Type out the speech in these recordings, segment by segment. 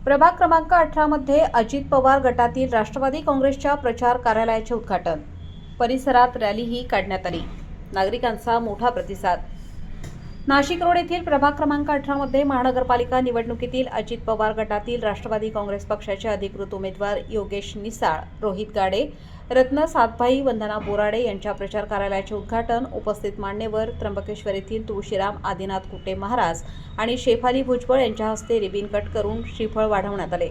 प्रभाग क्रमांक 18 मध्ये अजित पवार गटातील राष्ट्रवादी काँग्रेसच्या प्रचार कार्यालयाचे उद्घाटन. परिसरात रॅलीही काढण्यात आली. नागरिकांचा मोठा प्रतिसाद. नाशिक रोड येथील प्रभाग क्रमांक 18 मध्ये महानगरपालिका निवडणुकीतील अजित पवार गटातील राष्ट्रवादी काँग्रेस पक्षाचे अधिकृत उमेदवार योगेश निसाळ, रोहित गाडे, रत्न सातभाई, वंदना बोराडे यांच्या प्रचार कार्यालयाचे उद्घाटन. उपस्थित मान्यवर त्र्यंबकेश्वर येथील तुळशीराम आदिनाथ कुटे महाराज आणि शेफाली भुजबळ यांच्या हस्ते रिबीन कट करून श्रीफळ वाढवण्यात आले.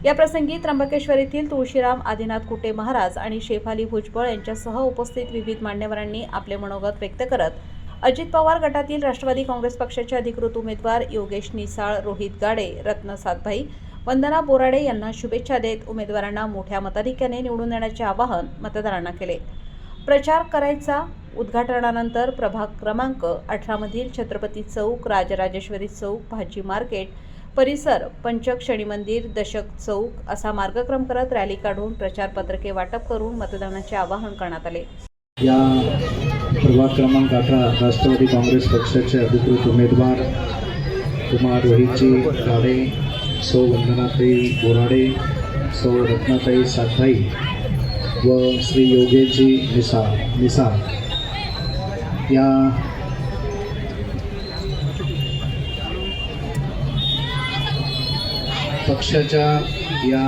या प्रसंगी त्र्यंबकेश्वर येथील तुळशीराम आदिनाथ कुटे महाराज आणि शेफाली भुजबळ यांच्यासह उपस्थित विविध मान्यवरांनी आपले मनोगत व्यक्त करत अजित पवार गटातील राष्ट्रवादी काँग्रेस पक्षाचे अधिकृत उमेदवार योगेश निसाळ, रोहित गाडे, रत्न सातभाई, वंदना बोराडे यांना शुभेच्छा देत उमेदवारांना मोठ्या मताधिक्याने निवडून देण्याचे आवाहन मतदारांना केले. प्रचार करायचा. उद्घाटनानंतर प्रभाग क्रमांक 18 मधील छत्रपती चौक, राजराजेश्वरी चौक, भाजी मार्केट परिसर, पंचक शनी मंदिर, दशक चौक असा मार्गक्रम करत रॅली काढून प्रचार पत्रके वाटप करून मतदानाचे आवाहन करण्यात आले. या प्रभाग क्रमांक 18 राष्ट्रवादी काँग्रेस पक्षाचे अधिकृत उमेदवार कुमार रोहितजी गाडे, सौ वंदनाताई बोराडे, सौ रत्नाताई सातभाई व श्री योगेशजी निसाळ या पक्षाच्या या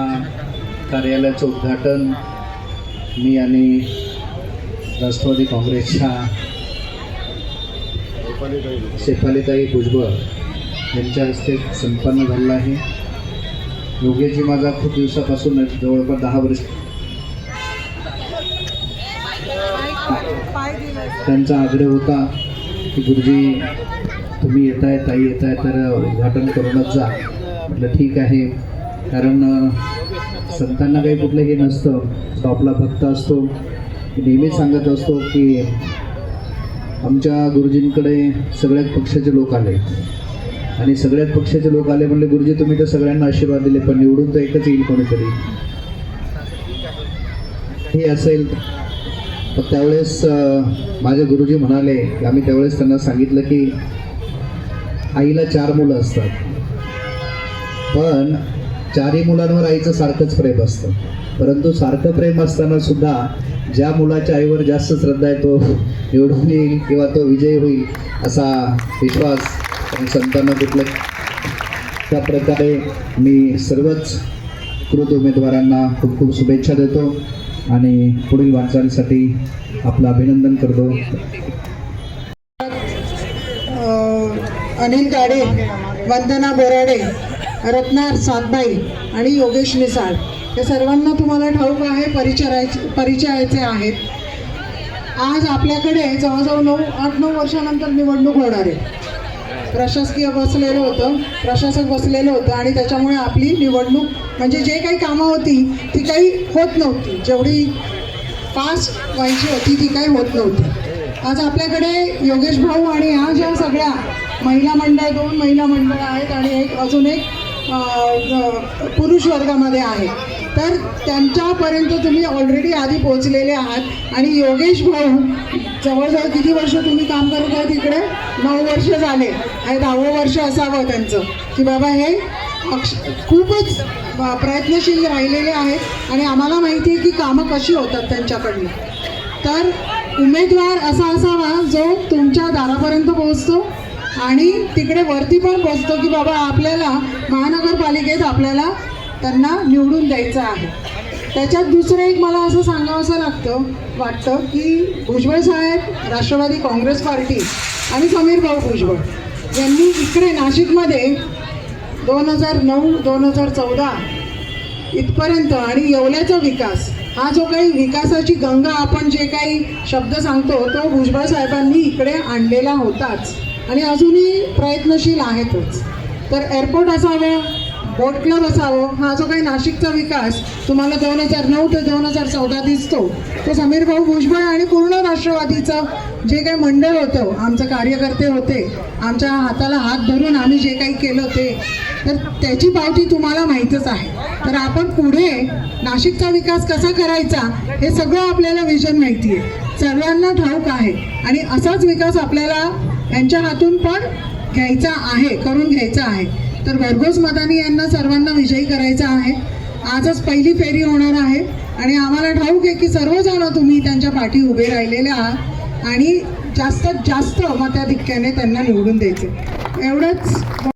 कार्यालयाचं उद्घाटन मी आणि राष्ट्रवादी काँग्रेसच्या शेफालीताई भुजबळ यांच्या हस्ते संपन्न झालेला आहे. योगेशजी माझा खूप दिवसापासून जवळपास 10 वर्ष त्यांचा आग्रह होता की गुरुजी तुम्ही येताय, ताई येताय तर उद्घाटन करूनच जा. म्हटलं ठीक आहे, कारण संतांना काही कुठलं हे नसतं, तो आपला भक्त असतो. नेहमीच सांगत असतो की आमच्या गुरुजींकडे सगळ्याच पक्षाचे लोक आले आणि सगळ्याच पक्षाचे लोक आले म्हणले गुरुजी तुम्ही तर सगळ्यांना आशीर्वाद दिले, पण निवडून तर एकच येईल कोणीतरी. हे असेल तर त्यावेळेस माझे गुरुजी म्हणाले, आम्ही त्यावेळेस त्यांना सांगितलं की आईला 4 मुलं असतात, पण 4ही मुलांवर आईचं सारखंच प्रेम असतं. परंतु सारखं प्रेम असताना सुद्धा ज्या मुलाच्या आईवर जास्त श्रद्धा आहे तो निवडून येईल किंवा तो विजयी होईल असा विश्वास आणि संतांना घेतलं. त्या प्रकारे मी सर्वच कृत उमेदवारांना खूप खूप शुभेच्छा देतो आणि पुढील वाटचालीसाठी आपलं अभिनंदन करतो. अनिल गाडे, वंदना बोराडे, रत्ना सातभाई आणि योगेश निसाळ हे सर्वांना तुम्हाला ठाऊक आहे, परिचयाचे आहेत. आज आपल्याकडे जवळजवळ 8-9 वर्षानंतर निवडणूक होणार आहे. प्रशासक बसलेलं होतं आणि त्याच्यामुळे आपली निवडणूक म्हणजे जे काही कामं होती ती काही होत नव्हती, जेवढी फास्ट व्हायची होती ती काही होत नव्हती. आज आपल्याकडे योगेश भाऊ आणि ह्या ज्या सगळ्या महिला मंडळ, 2 महिला मंडळ आहेत आणि अजून एक पुरुष वर्गामध्ये आहे, तर त्यांच्यापर्यंत तुम्ही ऑलरेडी आधी पोहोचलेले आहात. आणि योगेश भाऊ जवळजवळ किती वर्ष तुम्ही काम करत आहे तिकडे? 9 वर्ष झाले आणि 10वं वर्ष असावं त्यांचं की बाबा हे खूपच प्रयत्नशील राहिलेले आहेत आणि आम्हाला माहिती आहे की कामं कशी होतात त्यांच्याकडनं. तर उमेदवार असा असावा जो तुमच्या दारापर्यंत पोहोचतो आणि तिकडे वरती पण पोहोचतो की बाबा आपल्याला महानगरपालिकेत आपल्याला त्यांना निवडून द्यायचं आहे. त्याच्यात दुसरं एक मला असं सांगावंसं वाटतं की भुजबळ साहेब, राष्ट्रवादी काँग्रेस पार्टी आणि समीर भाऊ भुजबळ यांनी इकडे नाशिकमध्ये 2009-2014 इथपर्यंत आणि येवल्याचा विकास, हा जो काही विकासाची गंगा आपण जे काही शब्द सांगतो तो भुजबळ साहेबांनी इकडे आणलेला होताच आणि अजूनही प्रयत्नशील आहेतच. तर एअरपोर्ट असावं, बोट क्लब असावं, हा जो काही नाशिकचा विकास तुम्हाला 2009 ते 2014 दिसतो तो समीर भाऊ भुजबळ आणि पूर्ण राष्ट्रवादीचं जे काही मंडळ होतं, आमचे कार्यकर्ते होते, आमच्या हाताला हात धरून आम्ही जे काही केलं ते, तर त्याची पावती तुम्हाला माहीतच आहे. तर आपण पुढे नाशिकचा विकास कसा करायचा हे सगळं आपल्याला विजन माहिती आहे, सर्वांना ठाऊक आहे आणि असाच विकास आपल्याला यांच्या हातून पण घ्यायचा आहे, करून घ्यायचा आहे. तर भरघोस मतांनी यांना सर्वांना विजयी करायचं आहे. आजच पहिली फेरी होणार आहे आणि आम्हाला ठाऊक आहे की सर्वजण तुम्ही त्यांच्या पाठी उभे राहिलेले आहात आणि जास्तीत जास्त मताधिक्याने त्यांना निवडून द्यायचे. एवढंच